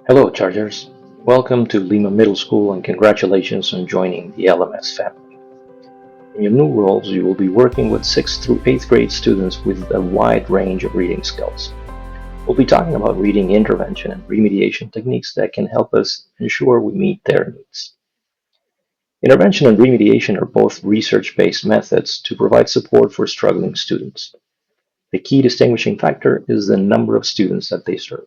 Hello, Chargers. Welcome to Lima Middle School and congratulations on joining the LMS family. In your new roles, you will be working with 6th through 8th grade students with a wide range of reading skills. We'll be talking about reading intervention and remediation techniques that can help us ensure we meet their needs. Intervention and remediation are both research-based methods to provide support for struggling students. The key distinguishing factor is the number of students that they serve.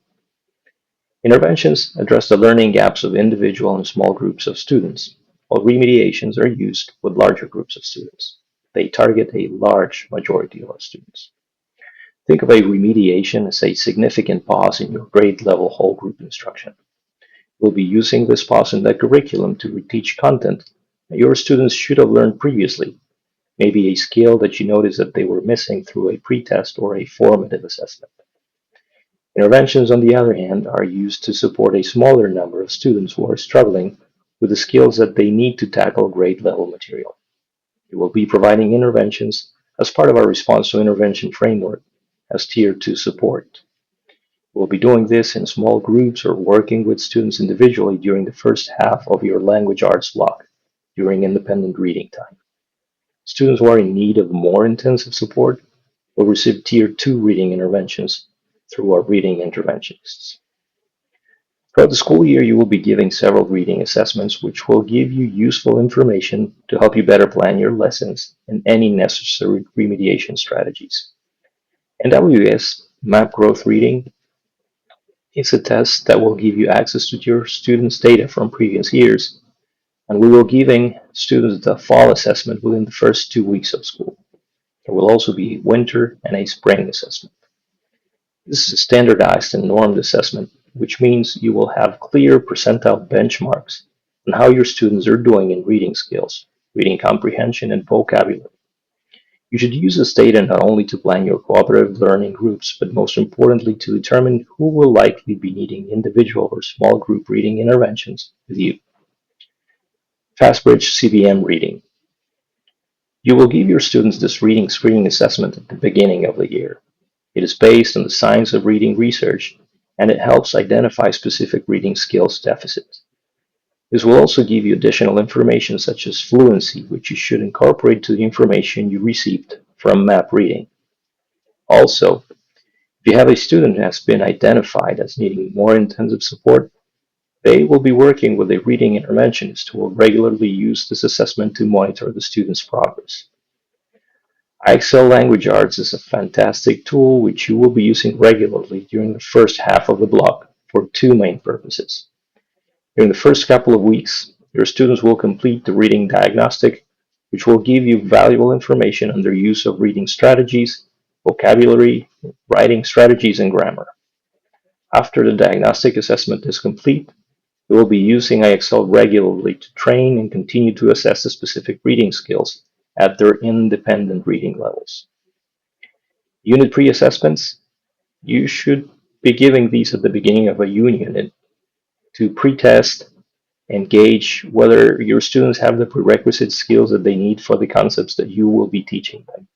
Interventions address the learning gaps of individual and small groups of students, while remediations are used with larger groups of students. They target a large majority of our students. Think of a remediation as a significant pause in your grade level whole group instruction. We'll be using this pause in the curriculum to reteach content that your students should have learned previously, maybe a skill that you noticed that they were missing through a pretest or a formative assessment. Interventions, on the other hand, are used to support a smaller number of students who are struggling with the skills that they need to tackle grade level material. We will be providing interventions as part of our response to intervention framework as tier 2 support. We'll be doing this in small groups or working with students individually during the first half of your language arts block during independent reading time. Students who are in need of more intensive support will receive tier 2 reading interventions through our reading interventionists. Throughout the school year, you will be giving several reading assessments which will give you useful information to help you better plan your lessons and any necessary remediation strategies. NWS Map Growth Reading is a test that will give you access to your students' data from previous years, and we will be giving students the fall assessment within the first 2 weeks of school. There will also be a winter and a spring assessment. This is a standardized and normed assessment, which means you will have clear percentile benchmarks on how your students are doing in reading skills, reading comprehension, and vocabulary. You should use this data not only to plan your cooperative learning groups, but most importantly to determine who will likely be needing individual or small group reading interventions with you. FastBridge CBM reading. You will give your students this reading screening assessment at the beginning of the year. It is based on the science of reading research, and it helps identify specific reading skills deficits. This will also give you additional information such as fluency, which you should incorporate to the information you received from map reading. Also, if you have a student who has been identified as needing more intensive support, they will be working with a reading interventionist who will regularly use this assessment to monitor the student's progress. IXL Language Arts is a fantastic tool which you will be using regularly during the first half of the block for two main purposes. During the first couple of weeks, your students will complete the reading diagnostic, which will give you valuable information on their use of reading strategies, vocabulary, writing strategies, and grammar. After the diagnostic assessment is complete, you will be using IXL regularly to train and continue to assess the specific reading skills at their independent reading levels. Unit pre-assessments, you should be giving these at the beginning of a unit to pre-test and gauge whether your students have the prerequisite skills that they need for the concepts that you will be teaching them.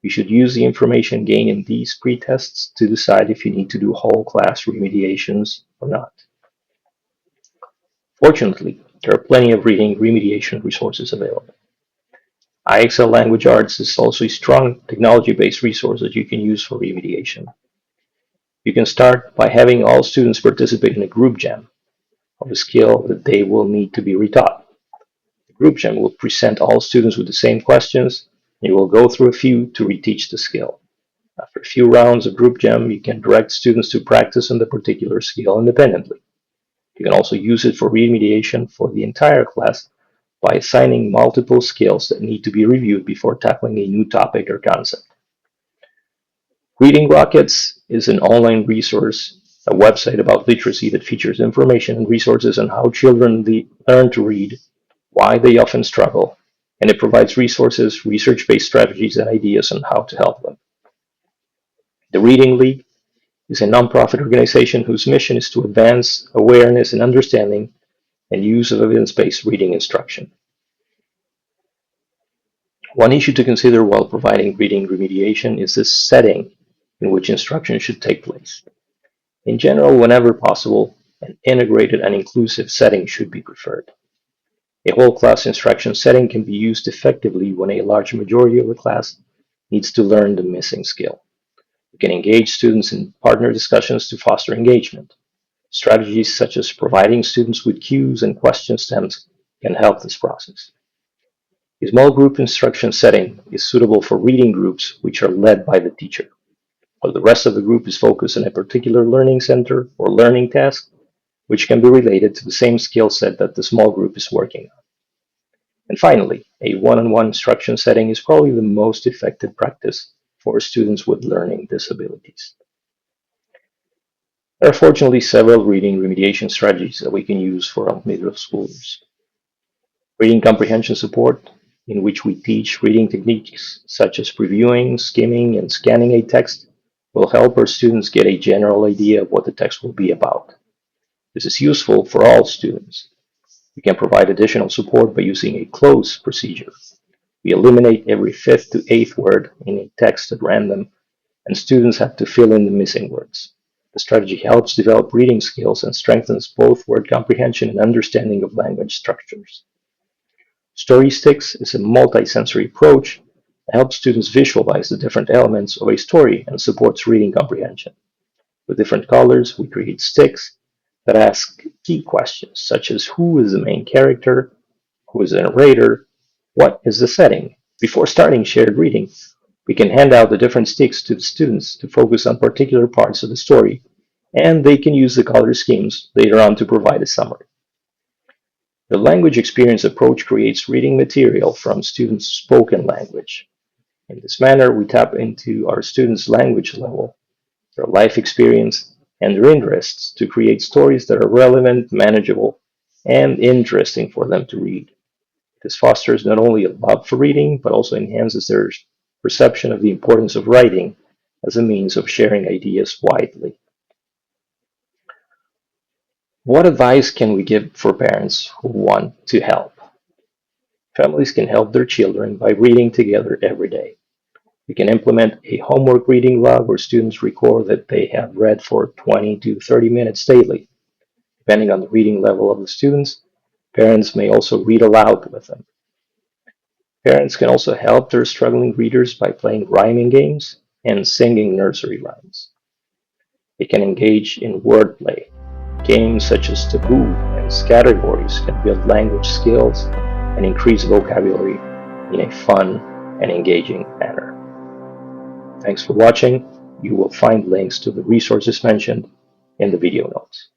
You should use the information gained in these pre-tests to decide if you need to do whole class remediations or not. Fortunately, there are plenty of reading remediation resources available. IXL Language Arts is also a strong technology-based resource that you can use for remediation. You can start by having all students participate in a group jam of a skill that they will need to be retaught. The group jam will present all students with the same questions, and you will go through a few to reteach the skill. After a few rounds of group jam, you can direct students to practice on the particular skill independently. You can also use it for remediation for the entire class by assigning multiple skills that need to be reviewed before tackling a new topic or concept. Reading Rockets is an online resource, a website about literacy that features information and resources on how children learn to read, why they often struggle, and it provides resources, research-based strategies, and ideas on how to help them. The Reading League is a nonprofit organization whose mission is to advance awareness and understanding and use of evidence-based reading instruction. One issue to consider while providing reading remediation is the setting in which instruction should take place. In general, whenever possible, An integrated and inclusive setting should be preferred. A whole class instruction setting can be used effectively when a large majority of the class needs to learn the missing skill. You can engage students in partner discussions to foster engagement. Strategies such as providing students with cues and question stems can help this process. A small group instruction setting is suitable for reading groups which are led by the teacher, while the rest of the group is focused on a particular learning center or learning task, which can be related to the same skill set that the small group is working on. And finally, a one-on-one instruction setting is probably the most effective practice for students with learning disabilities. There are fortunately several reading remediation strategies that we can use for our middle schoolers. Reading comprehension support, in which we teach reading techniques such as previewing, skimming, and scanning a text, will help our students get a general idea of what the text will be about. This is useful for all students. We can provide additional support by using a close procedure. We eliminate every fifth to eighth word in a text at random, and students have to fill in the missing words. The strategy helps develop reading skills and strengthens both word comprehension and understanding of language structures. Story Sticks is a multi-sensory approach that helps students visualize the different elements of a story and supports reading comprehension. With different colors, we create sticks that ask key questions such as who is the main character, who is the narrator, what is the setting. Before starting shared reading, we can hand out the different sticks to the students to focus on particular parts of the story, and they can use the color schemes later on to provide a summary. The language experience approach creates reading material from students' spoken language. In this manner, we tap into our students' language level, their life experience, and their interests to create stories that are relevant, manageable, and interesting for them to read. This fosters not only a love for reading, but also enhances their perception of the importance of writing as a means of sharing ideas widely. What advice can we give for parents who want to help? Families can help their children by reading together every day. We can implement a homework reading log where students record that they have read for 20 to 30 minutes daily. Depending on the reading level of the students, parents may also read aloud with them. Parents can also help their struggling readers by playing rhyming games and singing nursery rhymes. They can engage in wordplay. Games such as Taboo and Categories can build language skills and increase vocabulary in a fun and engaging manner. Thanks for watching. You will find links to the resources mentioned in the video notes.